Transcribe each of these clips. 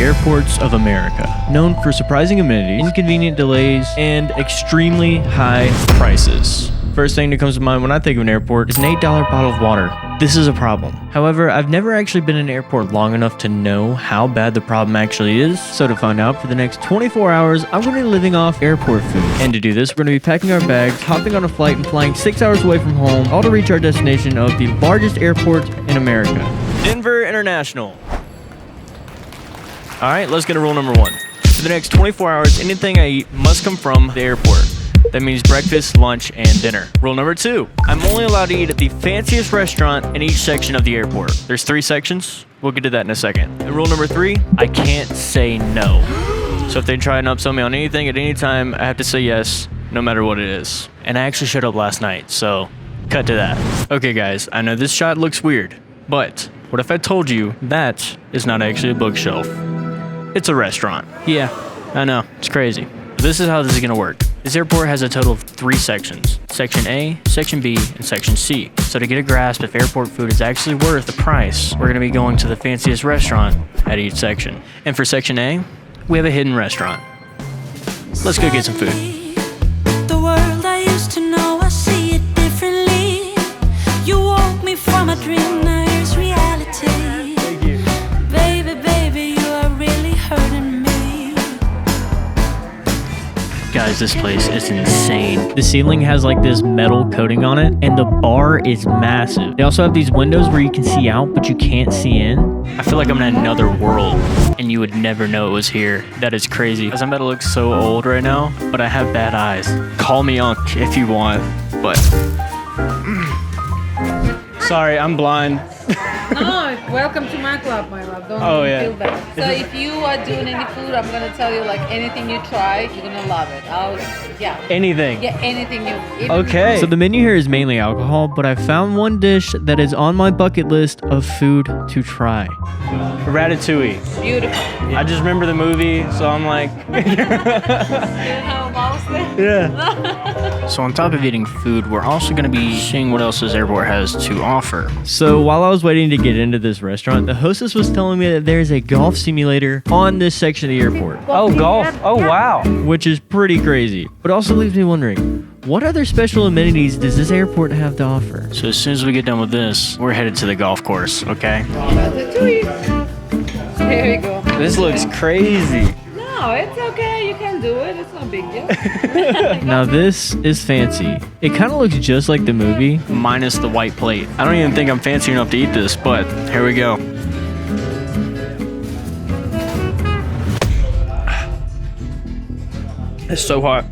airports of America, known for surprising amenities, inconvenient delays, and extremely high prices. First thing that comes to mind when I think of an airport is an $8 bottle of water. This is a problem. However, I've never actually been in an airport long enough to know how bad the problem actually is. So to find out, for the next 24 hours, I'm going to be living off airport food. And to do this, we're going to be packing our bags, hopping on a flight, and flying 6 hours away from home, all to reach our destination of the largest airport in America, Denver International. All right, let's get to rule number 1. For the next 24 hours, anything I eat must come from the airport. That means breakfast, lunch, and dinner. Rule number 2, I'm only allowed to eat at the fanciest restaurant in each section of the airport. There's 3 sections. We'll get to that in a second. And rule number 3, I can't say no. So if they try and upsell me on anything at any time, I have to say yes, no matter what it is. And I actually showed up last night, so cut to that. Okay guys, I know this shot looks weird, but what if I told you that is not actually a bookshelf? It's a restaurant. Yeah, I know, it's crazy. This is how this is gonna work. This airport has a total of 3 sections. Section A, Section B, and Section C. So to get a grasp if airport food is actually worth the price, we're gonna be going to the fanciest restaurant at each section. And for Section A, we have a hidden restaurant. Let's go get some food. The world I used to know, I see it differently. You woke me from a dream, now here's reality. Thank you. Baby, baby, you are really hurting me. Guys, this place is insane. The ceiling has like this metal coating on it, and the bar is massive. They also have these windows where you can see out, but you can't see in. I feel like I'm in another world, and you would never know it was here. That is crazy. As I'm about to look so old right now, but I have bad eyes. Call me Unc if you want, but... Sorry, I'm blind. No, welcome to my club, my love. Don't feel bad. So if you are doing any food, I'm gonna tell you like anything you try, you're gonna love it. Anything. Yeah, anything you. Okay. So the menu here is mainly alcohol, but I found one dish that is on my bucket list of food to try. Ratatouille. Beautiful. I just remember the movie, so I'm like... Yeah. So on top of eating food, we're also going to be seeing what else this airport has to offer. So while I was waiting to get into this restaurant, the hostess was telling me that there's a golf simulator on this section of the airport. Oh, golf. Oh, wow. Which is pretty crazy, but also leaves me wondering, what other special amenities does this airport have to offer? So as soon as we get done with this, we're headed to the golf course, okay? There you go. This looks crazy. No, it's okay. You can do it. It's no big deal. Now this is fancy. It kind of looks just like the movie, minus the white plate. I don't even think I'm fancy enough to eat this, but here we go. It's so hot.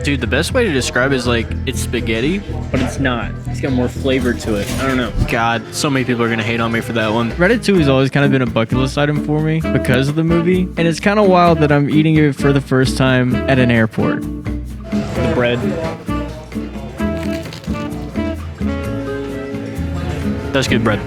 Dude, the best way to describe it is like, it's spaghetti, but it's not. It's got more flavor to it. I don't know. God, so many people are gonna hate on me for that one. Ratatouille has always kind of been a bucket list item for me because of the movie, and it's kind of wild that I'm eating it for the first time at an airport. The bread. That's good bread.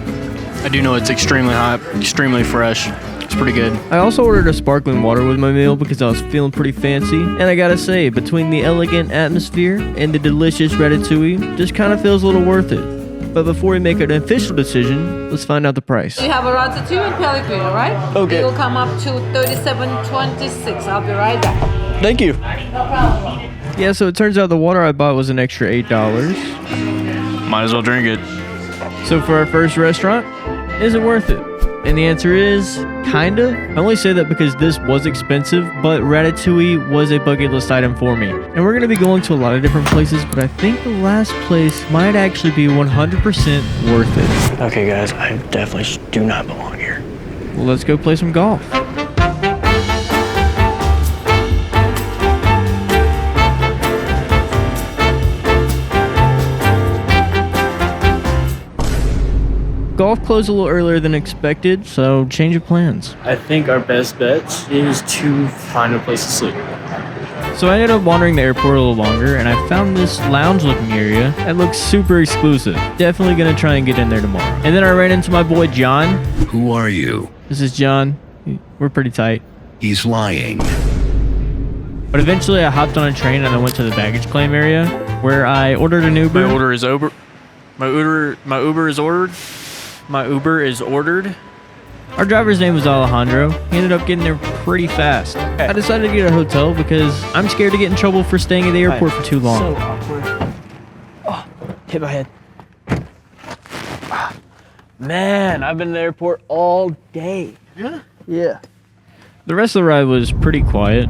I do know it's extremely hot, extremely fresh. It's pretty good. I also ordered a sparkling water with my meal because I was feeling pretty fancy. And I gotta say, between the elegant atmosphere and the delicious ratatouille, just kind of feels a little worth it. But before we make an official decision, let's find out the price. We have a ratatouille and pellegrino, right? Okay. It will come up to $37.26. I'll be right back. Thank you. No problem. Yeah, so it turns out the water I bought was an extra $8. Might as well drink it. So for our first restaurant, is it worth it? And the answer is, kinda. I only say that because this was expensive, but Ratatouille was a bucket list item for me. And we're gonna be going to a lot of different places, but I think the last place might actually be 100% worth it. Okay guys, I definitely do not belong here. Well, let's go play some golf. Golf closed a little earlier than expected, so change of plans. I think our best bet is to find a place to sleep. So I ended up wandering the airport a little longer, and I found this lounge-looking area that looks super exclusive. Definitely gonna try and get in there tomorrow. And then I ran into my boy John. Who are you? This is John. We're pretty tight. He's lying. But eventually I hopped on a train and I went to the baggage claim area, where I ordered an Uber. My Uber is ordered. Our driver's name was Alejandro. He ended up getting there pretty fast. I decided to get a hotel because I'm scared to get in trouble for staying at the airport for too long. So awkward. Oh, hit my head. Man, I've been in the airport all day. Yeah? Yeah. The rest of the ride was pretty quiet.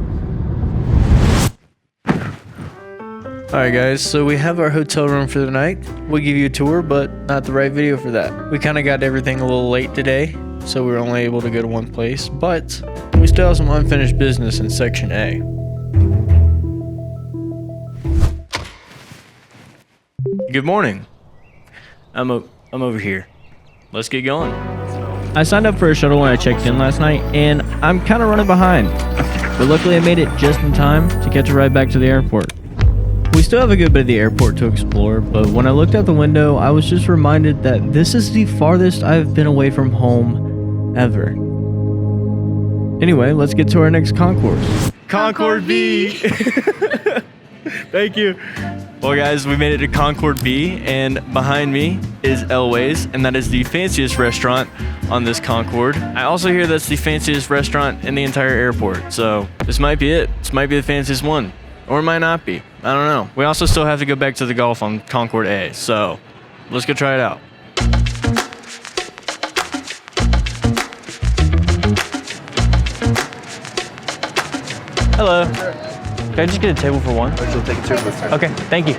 Alright guys, so we have our hotel room for the night. We'll give you a tour, but not the right video for that. We kind of got everything a little late today, so we were only able to go to one place, but we still have some unfinished business in Section A. Good morning. I'm over here. Let's get going. I signed up for a shuttle when I checked in last night, and I'm kind of running behind. But luckily I made it just in time to catch a ride back to the airport. We still have a good bit of the airport to explore, but when I looked out the window, I was just reminded that this is the farthest I've been away from home ever. Anyway, let's get to our next concourse. Concord B! Thank you. Well guys, we made it to Concord B, and behind me is Elways, and that is the fanciest restaurant on this Concord. I also hear that's the fanciest restaurant in the entire airport, so this might be it. This might be the fanciest one. Or it might not be. I don't know. We also still have to go back to the golf on Concord A, so let's go try it out. Hello. Can I just get a table for one? Take a tour. Okay, thank you.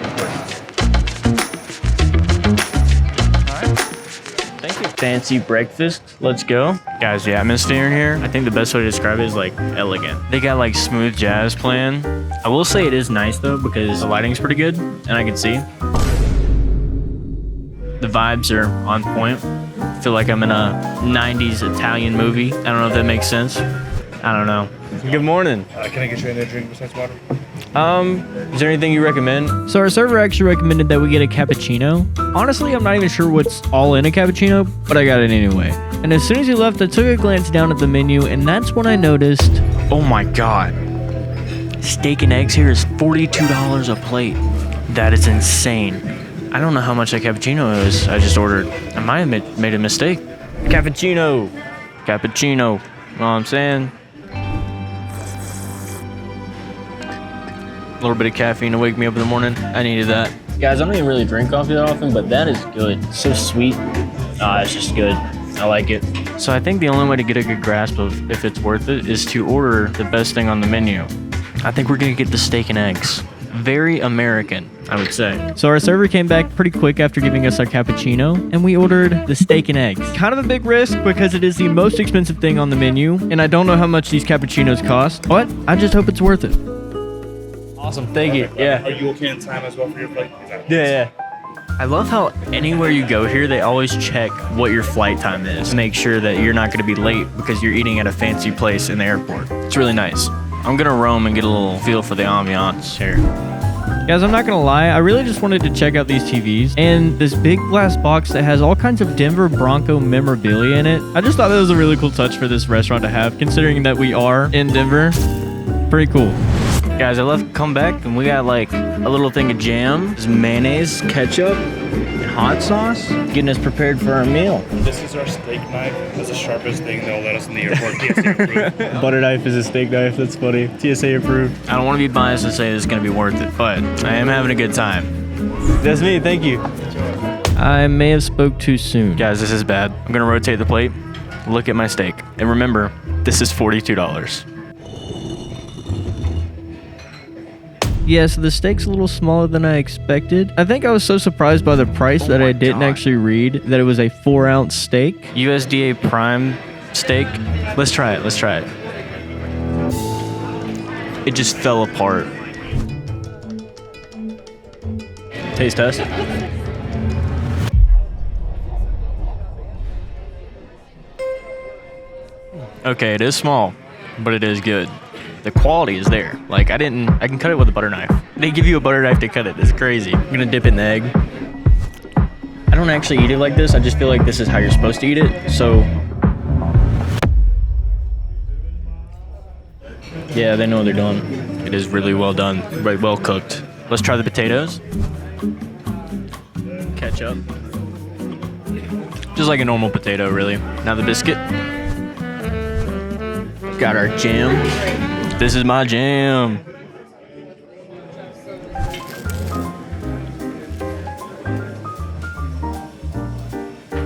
Thank you. Fancy breakfast. Let's go. Guys, the atmosphere in here, I think the best way to describe it is like elegant. They got like smooth jazz playing. I will say it is nice though because the lighting's pretty good and I can see. The vibes are on point. I feel like I'm in a 90s Italian movie. I don't know if that makes sense. I don't know. Good morning. Can I get you any drink besides water? Is there anything you recommend? So our server actually recommended that we get a cappuccino. Honestly, I'm not even sure what's all in a cappuccino, but I got it anyway. And as soon as he left, I took a glance down at the menu, and that's when I noticed, oh my God. Steak and eggs here is $42 a plate. That is insane. I don't know how much that cappuccino is. I just ordered. I might have made a mistake. Cappuccino. Cappuccino. Know what I'm saying? A little bit of caffeine to wake me up in the morning. I needed that. Guys, I don't even really drink coffee that often, but that is good. So sweet. It's just good. I like it. So I think the only way to get a good grasp of if it's worth it is to order the best thing on the menu. I think we're gonna get the steak and eggs. Very American, I would say. So our server came back pretty quick after giving us our cappuccino, and we ordered the steak and eggs. Kind of a big risk because it is the most expensive thing on the menu, and I don't know how much these cappuccinos cost, but I just hope it's worth it. Awesome, thank you. Yeah. Are you okay in time as well for your flight? Yeah. I love how anywhere you go here, they always check what your flight time is to make sure that you're not going to be late because you're eating at a fancy place in the airport. It's really nice. I'm going to roam and get a little feel for the ambiance here. Guys, I'm not going to lie. I really just wanted to check out these TVs and this big glass box that has all kinds of Denver Bronco memorabilia in it. I just thought that was a really cool touch for this restaurant to have, considering that we are in Denver. Pretty cool. Guys, I come back and we got like a little thing of jam, there's mayonnaise, ketchup, and hot sauce, getting us prepared for our meal. This is our steak knife. That's the sharpest thing they'll let us in the airport. TSA approved. Butter knife is a steak knife. That's funny. TSA approved. I don't want to be biased and say this is going to be worth it, but I am having a good time. That's me. Thank you. I may have spoke too soon. Guys, this is bad. I'm going to rotate the plate. Look at my steak. And remember, this is $42. Yeah, so the steak's a little smaller than I expected. I think I was so surprised by the price that I didn't actually read that it was a 4-ounce steak. USDA Prime steak. Let's try it. Let's try it. It just fell apart. Taste test. Okay, it is small, but it is good. The quality is there. Like, I can cut it with a butter knife. They give you a butter knife to cut it. It's crazy. I'm gonna dip it in the egg. I don't actually eat it like this. I just feel like this is how you're supposed to eat it. So, yeah, they know what they're doing. It is really well done, right, well cooked. Let's try the potatoes. Ketchup. Just like a normal potato, really. Now the biscuit. Got our jam. This is my jam.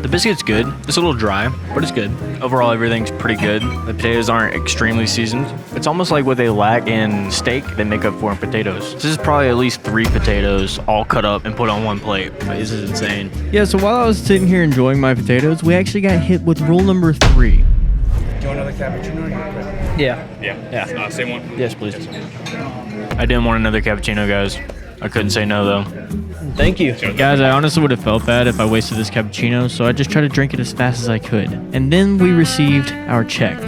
The biscuit's good. It's a little dry, but it's good. Overall, everything's pretty good. The potatoes aren't extremely seasoned. It's almost like what they lack in steak, they make up for in potatoes. This is probably at least 3 potatoes all cut up and put on one plate. This is insane. Yeah, so while I was sitting here enjoying my potatoes, we actually got hit with rule number 3. Do you want another cappuccino? Yeah. Same one? Yes, please. I didn't want another cappuccino, guys. I couldn't say no, though. Thank you. Guys, I honestly would have felt bad if I wasted this cappuccino, so I just tried to drink it as fast as I could. And then we received our check.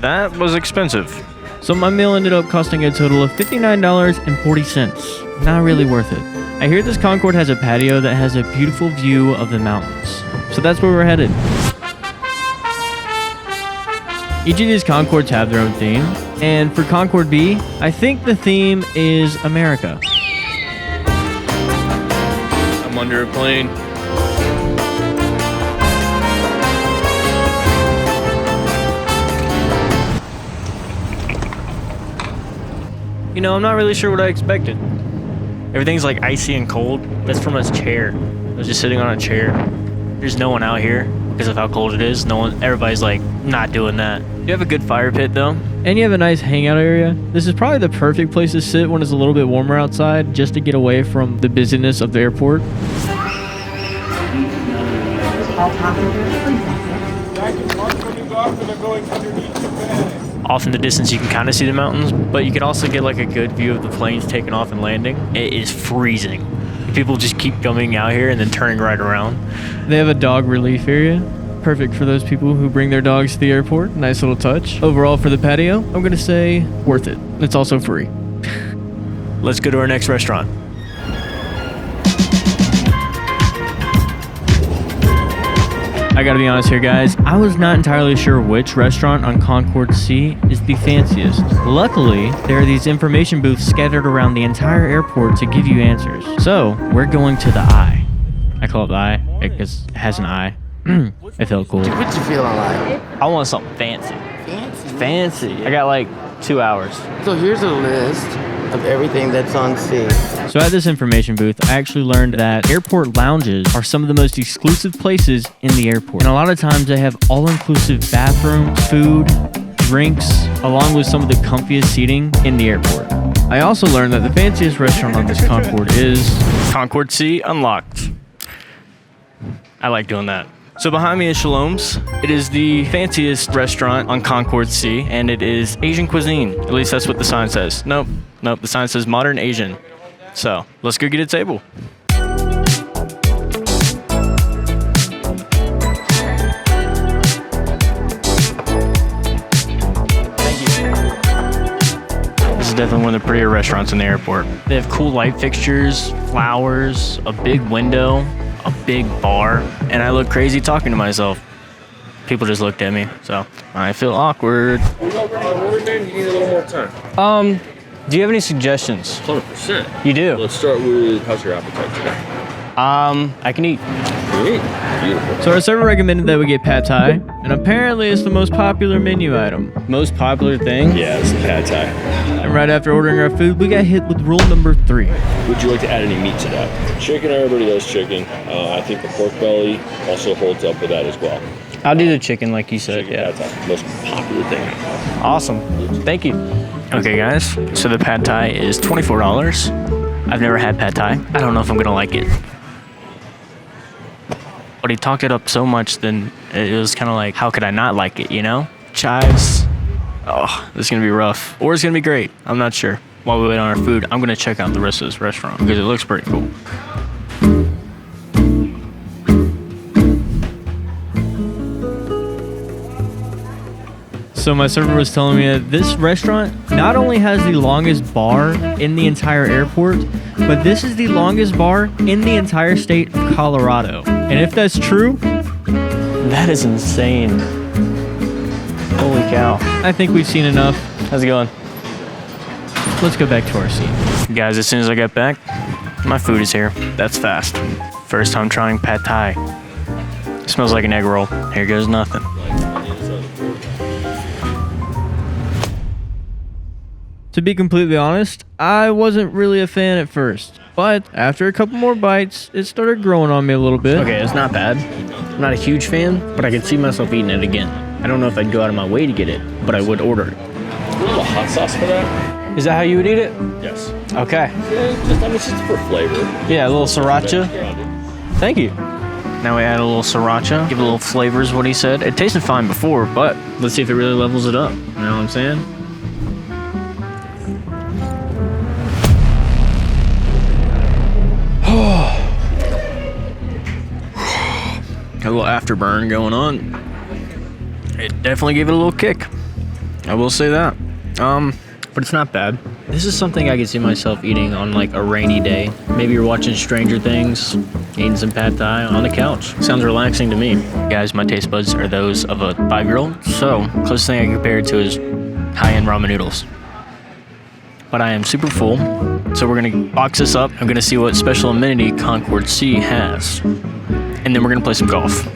That was expensive. So my meal ended up costing a total of $59.40. Not really worth it. I hear this Concord has a patio that has a beautiful view of the mountains. So that's where we're headed. Each of these Concords have their own theme. And for Concord B, I think the theme is America. I'm under a plane. You know, I'm not really sure what I expected. Everything's like icy and cold. That's from a chair. I was just sitting on a chair. There's no one out here because of how cold it is. Everybody's like not doing that. You have a good fire pit though. And you have a nice hangout area. This is probably the perfect place to sit when it's a little bit warmer outside, just to get away from the busyness of the airport. Off in the distance you can kind of see the mountains, but you can also get like a good view of the planes taking off and landing. It is freezing. People just keep coming out here and then turning right around. They have a dog relief area. Perfect for those people who bring their dogs to the airport. Nice little touch. Overall for the patio, I'm gonna say worth it. It's also free. Let's go to our next restaurant. I gotta be honest here, guys. I was not entirely sure which restaurant on Concord C is the fanciest. Luckily, there are these information booths scattered around the entire airport to give you answers. So, we're going to the Eye. I call it the Eye because it has an eye. It felt cool. What you feeling like? I want something fancy. Fancy? Fancy. I got like 2 hours. So here's a list of everything that's on C. So at this information booth, I actually learned that airport lounges are some of the most exclusive places in the airport. And a lot of times they have all-inclusive bathrooms, food, drinks, along with some of the comfiest seating in the airport. I also learned that the fanciest restaurant on this Concord is Concord C Unlocked. I like doing that. So behind me is Shalom's. It is the fanciest restaurant on Concord C, and it is Asian cuisine. At least that's what the sign says. Nope, the sign says modern Asian. So let's go get a table. Thank you. This is definitely one of the prettier restaurants in the airport. They have cool light fixtures, flowers, a big window, a big bar, and I look crazy talking to myself. People just looked at me, so I feel awkward. You need a little more time. Do you have any suggestions? 100%. You do? Let's start with, how's your appetite today? I can eat. Great. Beautiful. So our server recommended that we get pad thai, and apparently it's the most popular menu item. Most popular thing? Yeah, it's pad thai. And right after ordering our food, we got hit with rule number 3. Would you like to add any meat to that? Chicken, everybody does chicken. I think the pork belly also holds up with that as well. I'll do the chicken like you said, Chicken pad thai, most popular thing. Awesome. Thank you. Okay, guys. So the pad thai is $24. I've never had pad thai. I don't know if I'm gonna like it. But he talked it up so much, then it was kind of like, how could I not like it, you know? Chives. Oh, this is gonna be rough. Or it's gonna be great. I'm not sure. While we wait on our food, I'm gonna check out the rest of this restaurant because it looks pretty cool. So my server was telling me that this restaurant not only has the longest bar in the entire airport, but this is the longest bar in the entire state of Colorado. And if that's true, that is insane. Holy cow. I think we've seen enough. How's it going? Let's go back to our seat. Guys, as soon as I get back, my food is here. That's fast. First time trying pad thai. Smells like an egg roll. Here goes nothing. To be completely honest, I wasn't really a fan at first, but after a couple more bites, it started growing on me a little bit. Okay, it's not bad. I'm not a huge fan, but I could see myself eating it again. I don't know if I'd go out of my way to get it, but I would order it. A little hot sauce for that? Is that how you would eat it? Yes. Okay. It's just for flavor. Yeah, a little sriracha. Thank you. Now we add a little sriracha, give it a little flavors, what he said. It tasted fine before, but let's see if it really levels it up. You know what I'm saying? Got a little afterburn going on. It definitely gave it a little kick. I will say that. But it's not bad. This is something I could see myself eating on like a rainy day. Maybe you're watching Stranger Things, eating some pad thai on the couch. Sounds relaxing to me. Guys, my taste buds are those of a 5-year-old, so closest thing I can compare it to is high-end ramen noodles. But I am super full, so we're gonna box this up. I'm gonna see what special amenity Concord C has. And then we're gonna play some golf.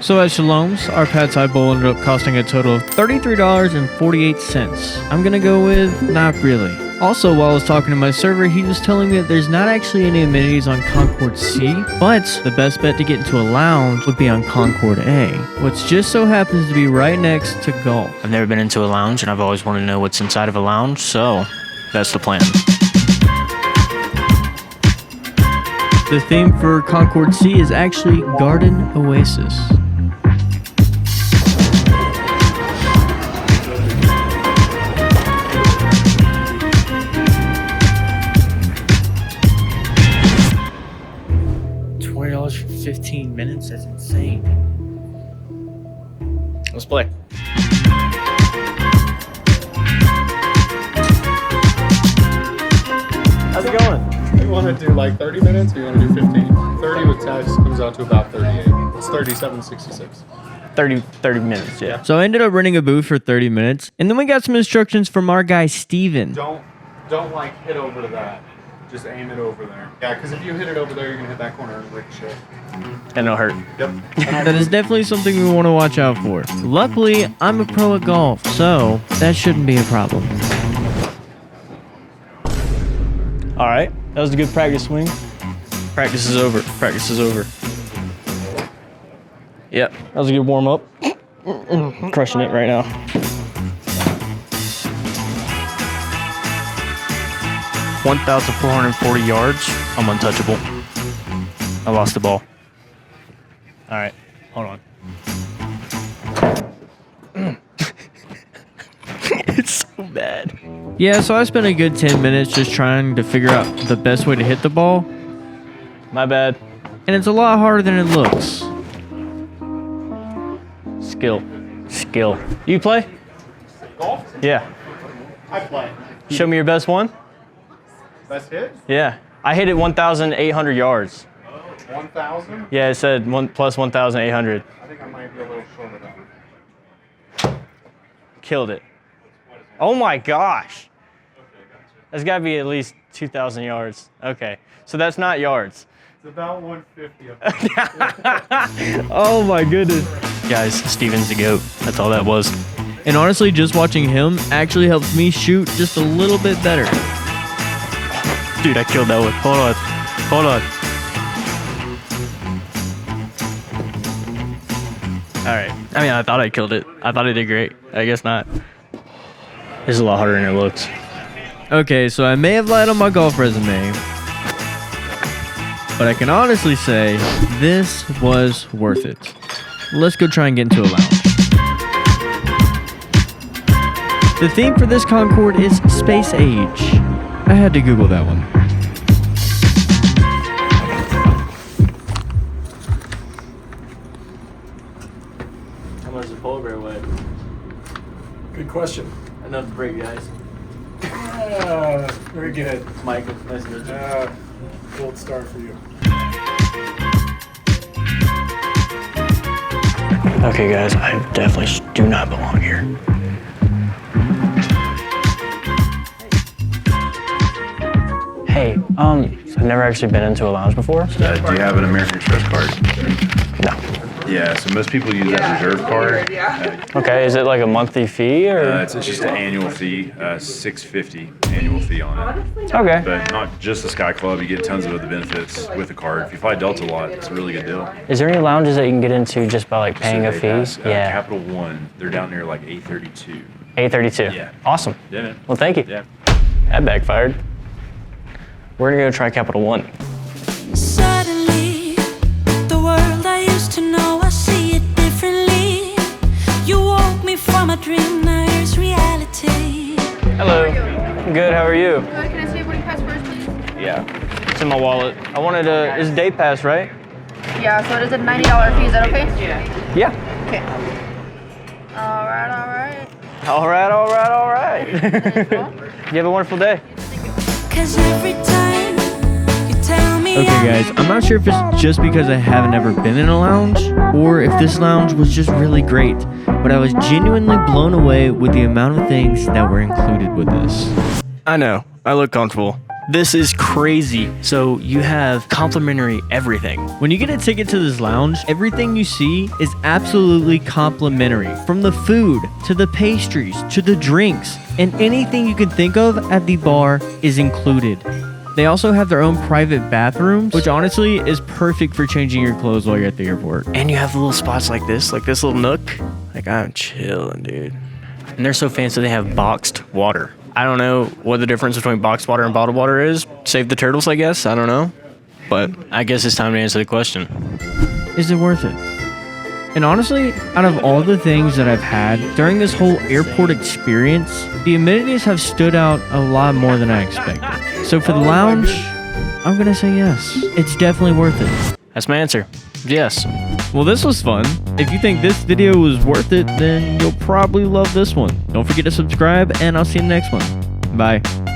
So at Shalom's, our pad thai bowl ended up costing a total of $33.48. I'm gonna go with not really. Also, while I was talking to my server, he was telling me that there's not actually any amenities on Concord C, but the best bet to get into a lounge would be on Concord A, which just so happens to be right next to golf. I've never been into a lounge, and I've always wanted to know what's inside of a lounge, so that's the plan. The theme for Concord C is actually Garden Oasis. $20 for 15 minutes? That's insane. Let's play. How's it going? You want to do like 30 minutes or you want to do 15? 30 with text comes out to about 38. It's 37.66. 30 minutes, yeah. So I ended up renting a booth for 30 minutes, and then we got some instructions from our guy Steven. Don't like hit over to that. Just aim it over there. Yeah, because if you hit it over there, you're going to hit that corner and ricochet. And it'll hurt. Yep. That is definitely something we want to watch out for. Luckily, I'm a pro at golf, so that shouldn't be a problem. All right, that was a good practice swing. Practice is over. Practice is over. Yep, that was a good warm up. Crushing it right now. $1,440 yards. I'm untouchable. I lost the ball. All right, hold on. It's so bad. Yeah, so I spent a good 10 minutes just trying to figure out the best way to hit the ball. My bad. And it's a lot harder than it looks. Skill. You play? Golf? Yeah. I play. Show me your best one. Best hit? Yeah. I hit it 1,800 yards. 1,000? Yeah, it said plus 1,800. I think I might be a little short of that. Killed it. Oh my gosh. That's got to be at least 2,000 yards. Okay. So that's not yards. It's about 150. Oh my goodness. Guys, Steven's the GOAT. That's all that was. And honestly, just watching him actually helps me shoot just a little bit better. Dude, I killed that one. Hold on. All right. I mean, I thought I killed it. I thought I did great. I guess not. This is a lot harder than it looks. Okay, so I may have lied on my golf resume, but I can honestly say this was worth it. Let's go try and get into a lounge. The theme for this Concord is Space Age. I had to Google that one. How much does a polar bear weigh? Good question. Enough to break, guys. Very good. Michael, nice to meet you. Gold star for you. Okay, guys, I definitely do not belong here. Hey, I've never actually been into a lounge before. Do you have an American Express card? No. Yeah, so most people use that reserve card. Okay, is it like a monthly fee or? It's just an annual fee, $650 annual fee on it. Okay. But not just the Sky Club, you get tons of other benefits with the card. If you fly Delta a lot, it's a really good deal. Is there any lounges that you can get into just by like paying a So fee? they pass, Yeah. Capital One, they're down near like 832. 832. Yeah. Awesome. Yeah, man. Well, thank you. Yeah. That backfired. We're gonna go try Capital One. Suddenly, the world I used to know, I see it differently. You woke me from a dream, now here's reality. Hello. Good. How are you? Good. Can I see your boarding pass first, please? Yeah. It's in my wallet. I wanted to. It's day pass, right? Yeah, so it is a $90 fee. Is that okay? Yeah. Okay. All right, all right. All right. All right. All right. You have a wonderful day. 'Cause every time you tell me Okay, guys, I'm not sure if it's just because I haven't ever been in a lounge or if this lounge was just really great, but I was genuinely blown away with the amount of things that were included with this. I know, I look comfortable. This is crazy. So you have complimentary everything. When you get a ticket to this lounge, everything you see is absolutely complimentary. From the food, to the pastries, to the drinks, and anything you can think of at the bar is included. They also have their own private bathrooms, which honestly is perfect for changing your clothes while you're at the airport. And you have little spots like this little nook. Like, I'm chilling, dude. And they're so fancy they have boxed water. I don't know what the difference between boxed water and bottled water is. Save the turtles, I guess. I don't know. But I guess it's time to answer the question. Is it worth it? And honestly, out of all the things that I've had during this whole airport experience, the amenities have stood out a lot more than I expected. So for the lounge, I'm gonna say yes. It's definitely worth it. That's my answer. Yes. Well, this was fun. If you think this video was worth it, then you'll probably love this one. Don't forget to subscribe, and I'll see you in the next one. Bye.